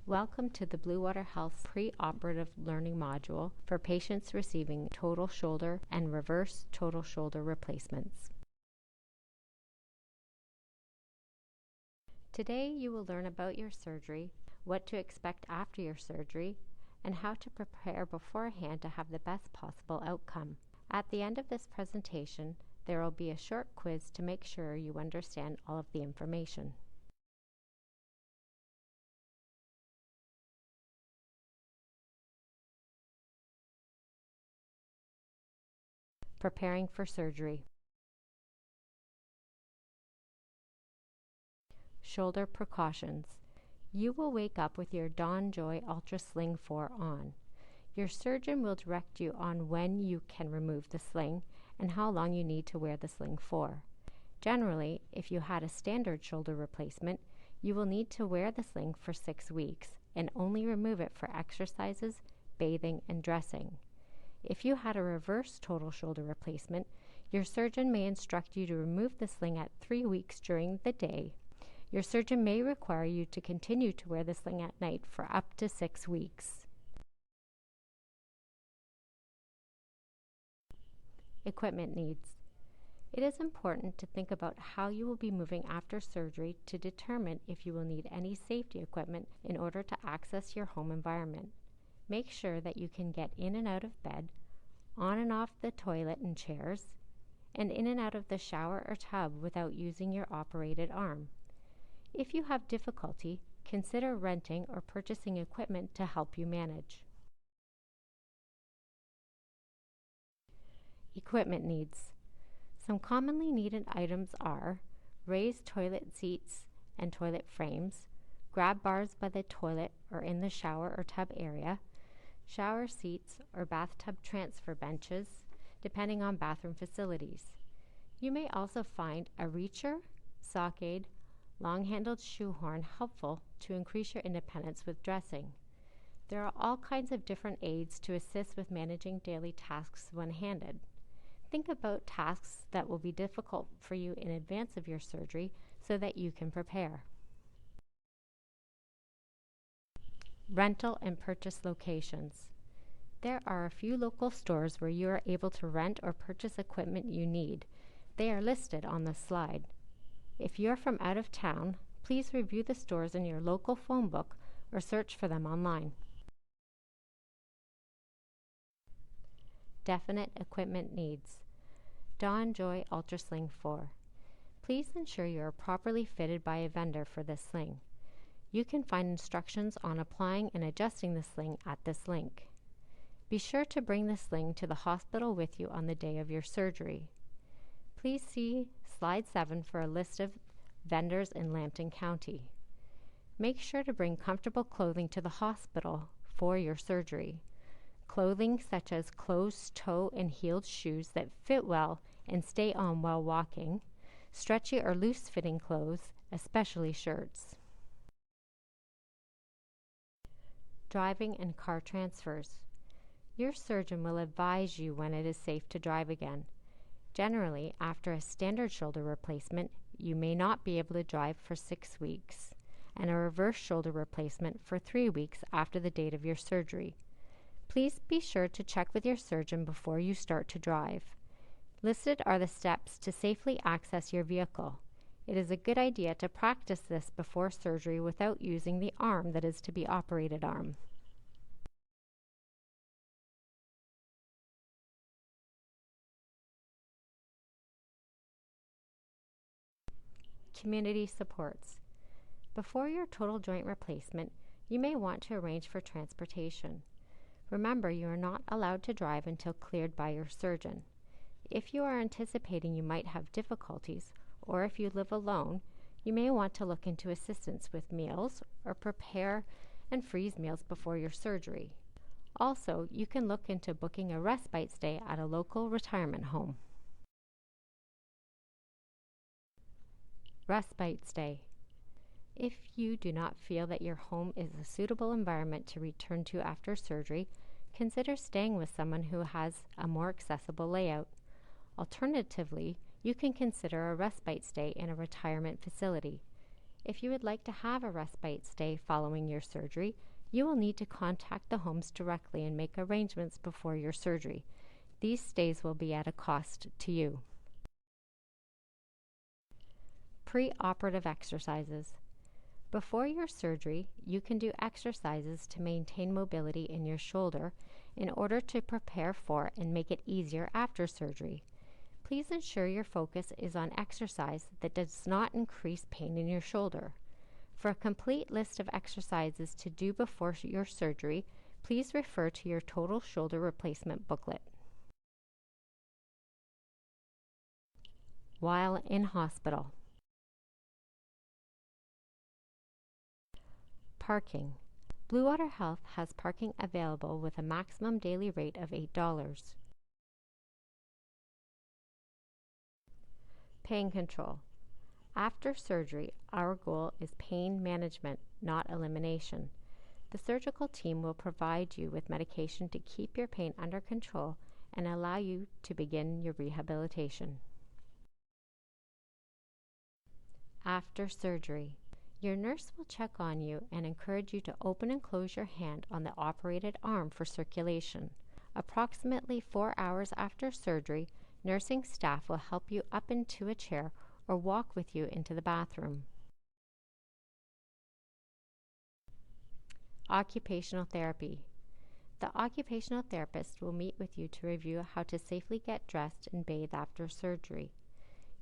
Welcome to the Blue Water Health Pre-Operative Learning Module for patients receiving total shoulder and reverse total shoulder replacements. Today you will learn about your surgery, what to expect after your surgery, and how to prepare beforehand to have the best possible outcome. At the end of this presentation, there will be a short quiz to make sure you understand all of the information. Preparing for surgery. Shoulder precautions. You will wake up with your Dawn Joy Ultra Sling 4 on. Your surgeon will direct you on when you can remove the sling and how long you need to wear the sling for. Generally, if you had a standard shoulder replacement, you will need to wear the sling for 6 weeks and only remove it for exercises, bathing, and dressing. If you had a reverse total shoulder replacement, your surgeon may instruct you to remove the sling at 3 weeks during the day. Your surgeon may require you to continue to wear the sling at night for up to 6 weeks. Equipment needs. It is important to think about how you will be moving after surgery to determine if you will need any safety equipment in order to access your home environment. Make sure that you can get in and out of bed, on and off the toilet and chairs, and in and out of the shower or tub without using your operated arm. If you have difficulty, consider renting or purchasing equipment to help you manage. Equipment needs. Some commonly needed items are raised toilet seats and toilet frames, grab bars by the toilet or in the shower or tub area, shower seats or bathtub transfer benches, depending on bathroom facilities. You may also find a reacher, sock aid, long-handled shoehorn helpful to increase your independence with dressing. There are all kinds of different aids to assist with managing daily tasks one-handed. Think about tasks that will be difficult for you in advance of your surgery so that you can prepare. Rental and purchase locations. There are a few local stores where you are able to rent or purchase equipment you need. They are listed on the slide. If you are from out of town, please review the stores in your local phone book or search for them online. Definite equipment needs. Dawn Joy Ultra Sling 4. Please ensure you are properly fitted by a vendor for this sling. You can find instructions on applying and adjusting the sling at this link. Be sure to bring the sling to the hospital with you on the day of your surgery. Please see slide 7 for a list of vendors in Lambton County. Make sure to bring comfortable clothing to the hospital for your surgery. Clothing such as closed-toe and heeled shoes that fit well and stay on while walking, stretchy or loose-fitting clothes, especially shirts. Driving and car transfers. Your surgeon will advise you when it is safe to drive again. Generally, after a standard shoulder replacement, you may not be able to drive for 6 weeks, and a reverse shoulder replacement for 3 weeks after the date of your surgery. Please be sure to check with your surgeon before you start to drive. Listed are the steps to safely access your vehicle. It is a good idea to practice this before surgery without using the arm that is to be operated on. Community supports. Before your total joint replacement, you may want to arrange for transportation. Remember, you are not allowed to drive until cleared by your surgeon. If you are anticipating you might have difficulties, or if you live alone, you may want to look into assistance with meals or prepare and freeze meals before your surgery. Also, you can look into booking a respite stay at a local retirement home. Respite stay. If you do not feel that your home is a suitable environment to return to after surgery, consider staying with someone who has a more accessible layout. Alternatively, you can consider a respite stay in a retirement facility. If you would like to have a respite stay following your surgery, you will need to contact the homes directly and make arrangements before your surgery. These stays will be at a cost to you. Pre-operative exercises. Before your surgery, you can do exercises to maintain mobility in your shoulder in order to prepare for and make it easier after surgery. Please ensure your focus is on exercise that does not increase pain in your shoulder. For a complete list of exercises to do before your surgery, please refer to your total shoulder replacement booklet. While in hospital. Parking. Blue Water Health has parking available with a maximum daily rate of $8. Pain control. After surgery, our goal is pain management, not elimination. The surgical team will provide you with medication to keep your pain under control and allow you to begin your rehabilitation. After surgery. Your nurse will check on you and encourage you to open and close your hand on the operated arm for circulation. Approximately 4 hours after surgery, nursing staff will help you up into a chair or walk with you into the bathroom. Occupational therapy. The occupational therapist will meet with you to review how to safely get dressed and bathe after surgery.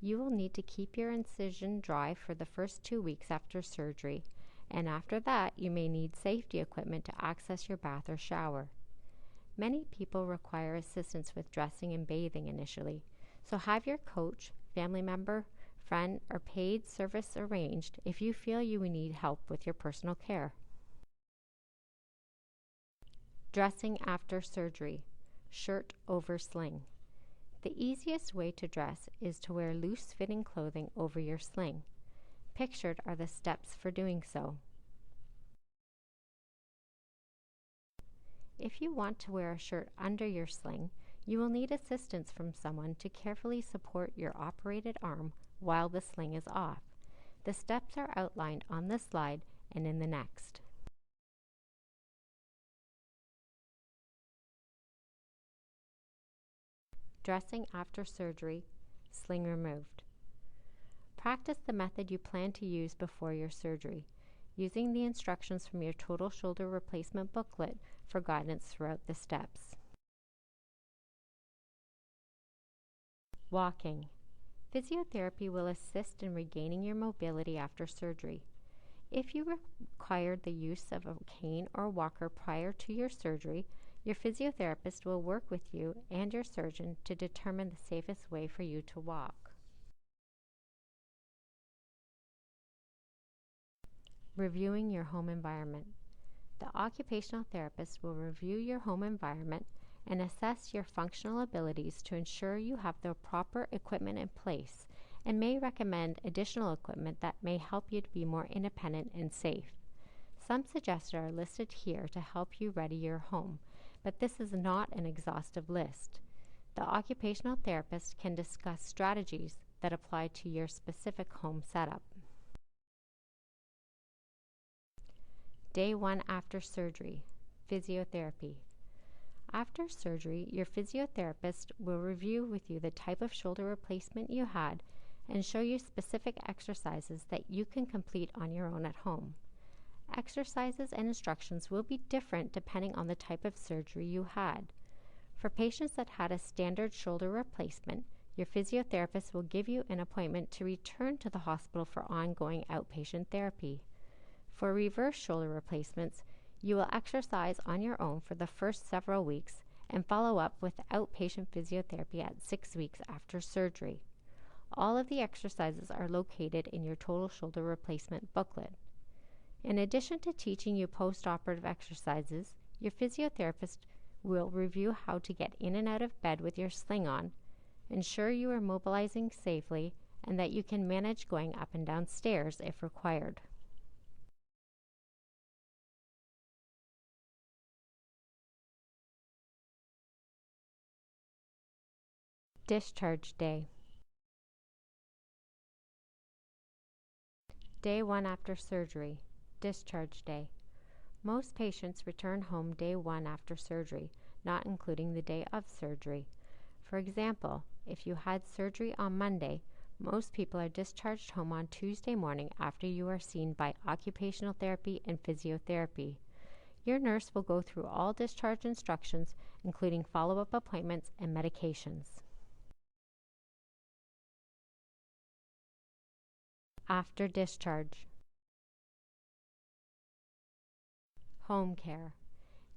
You will need to keep your incision dry for the first 2 weeks after surgery, and after that you may need safety equipment to access your bath or shower. Many people require assistance with dressing and bathing initially, so have your coach, family member, friend, or paid service arranged if you feel you need help with your personal care. Dressing after surgery. Shirt over sling. The easiest way to dress is to wear loose-fitting clothing over your sling. Pictured are the steps for doing so. If you want to wear a shirt under your sling, you will need assistance from someone to carefully support your operated arm while the sling is off. The steps are outlined on this slide and in the next. Dressing after surgery, sling removed. Practice the method you plan to use before your surgery, using the instructions from your total shoulder replacement booklet for guidance throughout the steps. Walking. Physiotherapy will assist in regaining your mobility after surgery. If you required the use of a cane or walker prior to your surgery, your physiotherapist will work with you and your surgeon to determine the safest way for you to walk. Reviewing your home environment. The occupational therapist will review your home environment and assess your functional abilities to ensure you have the proper equipment in place and may recommend additional equipment that may help you to be more independent and safe. Some suggested are listed here to help you ready your home, but this is not an exhaustive list. The occupational therapist can discuss strategies that apply to your specific home setup. Day 1 after surgery, physiotherapy. After surgery, your physiotherapist will review with you the type of shoulder replacement you had and show you specific exercises that you can complete on your own at home. Exercises and instructions will be different depending on the type of surgery you had. For patients that had a standard shoulder replacement, your physiotherapist will give you an appointment to return to the hospital for ongoing outpatient therapy. For reverse shoulder replacements, you will exercise on your own for the first several weeks and follow up with outpatient physiotherapy at 6 weeks after surgery. All of the exercises are located in your total shoulder replacement booklet. In addition to teaching you post-operative exercises, your physiotherapist will review how to get in and out of bed with your sling on, ensure you are mobilizing safely, and that you can manage going up and down stairs if required. Discharge day. Day 1 after surgery, discharge day. Most patients return home day 1 after surgery, not including the day of surgery. For example, if you had surgery on Monday, most people are discharged home on Tuesday morning after you are seen by occupational therapy and physiotherapy. Your nurse will go through all discharge instructions, including follow-up appointments and medications. After discharge. Home care.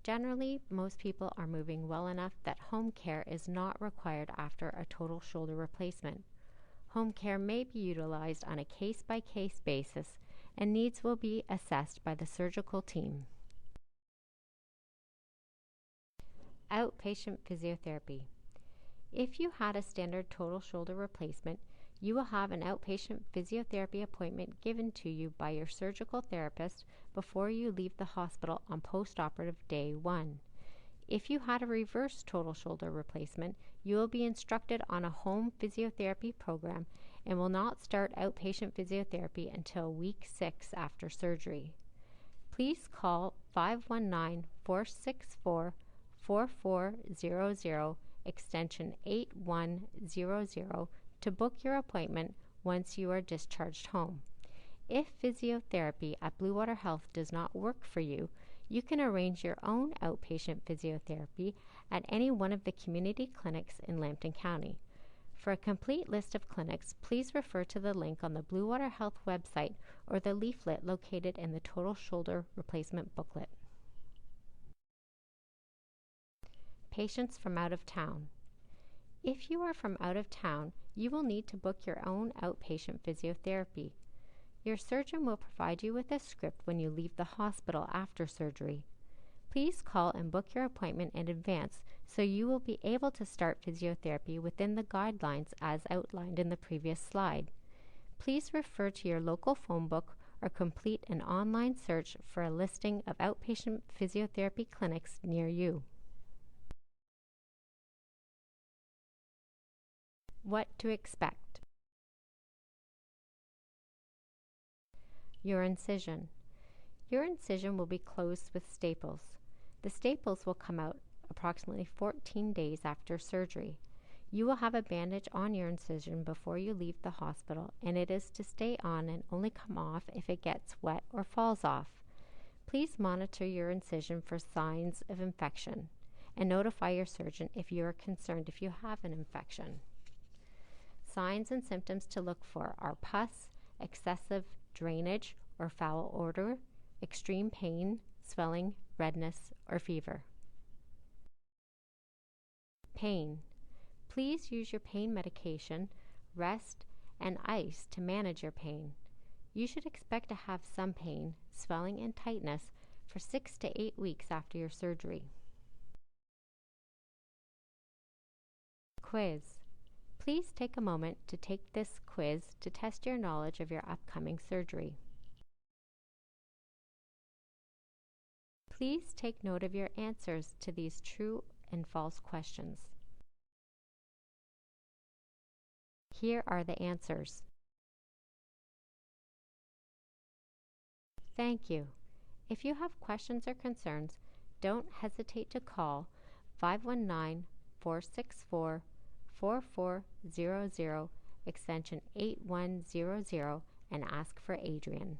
Generally, most people are moving well enough that home care is not required after a total shoulder replacement. Home care may be utilized on a case-by-case basis, and needs will be assessed by the surgical team. Outpatient physiotherapy. If you had a standard total shoulder replacement, you will have an outpatient physiotherapy appointment given to you by your surgical therapist before you leave the hospital on post-operative day 1. If you had a reverse total shoulder replacement, you will be instructed on a home physiotherapy program and will not start outpatient physiotherapy until week 6 after surgery. Please call 519-464-4400 extension 8100 to book your appointment once you are discharged home. If physiotherapy at Blue Water Health does not work for you, you can arrange your own outpatient physiotherapy at any one of the community clinics in Lambton County. For a complete list of clinics, please refer to the link on the Blue Water Health website or the leaflet located in the Total Shoulder Replacement booklet. Patients from out of town. If you are from out of town, you will need to book your own outpatient physiotherapy. Your surgeon will provide you with a script when you leave the hospital after surgery. Please call and book your appointment in advance so you will be able to start physiotherapy within the guidelines as outlined in the previous slide. Please refer to your local phone book or complete an online search for a listing of outpatient physiotherapy clinics near you. What to expect. Your incision. Your incision will be closed with staples. The staples will come out approximately 14 days after surgery. You will have a bandage on your incision before you leave the hospital, and it is to stay on and only come off if it gets wet or falls off. Please monitor your incision for signs of infection and notify your surgeon if you are concerned if you have an infection. Signs and symptoms to look for are pus, excessive drainage or foul odor, extreme pain, swelling, redness, or fever. Pain. Please use your pain medication, rest, and ice to manage your pain. You should expect to have some pain, swelling, and tightness for 6 to 8 weeks after your surgery. Quiz. Please take a moment to take this quiz to test your knowledge of your upcoming surgery. Please take note of your answers to these true and false questions. Here are the answers. Thank you. If you have questions or concerns, don't hesitate to call 519-464-4400 extension 8100 and ask for Adrian.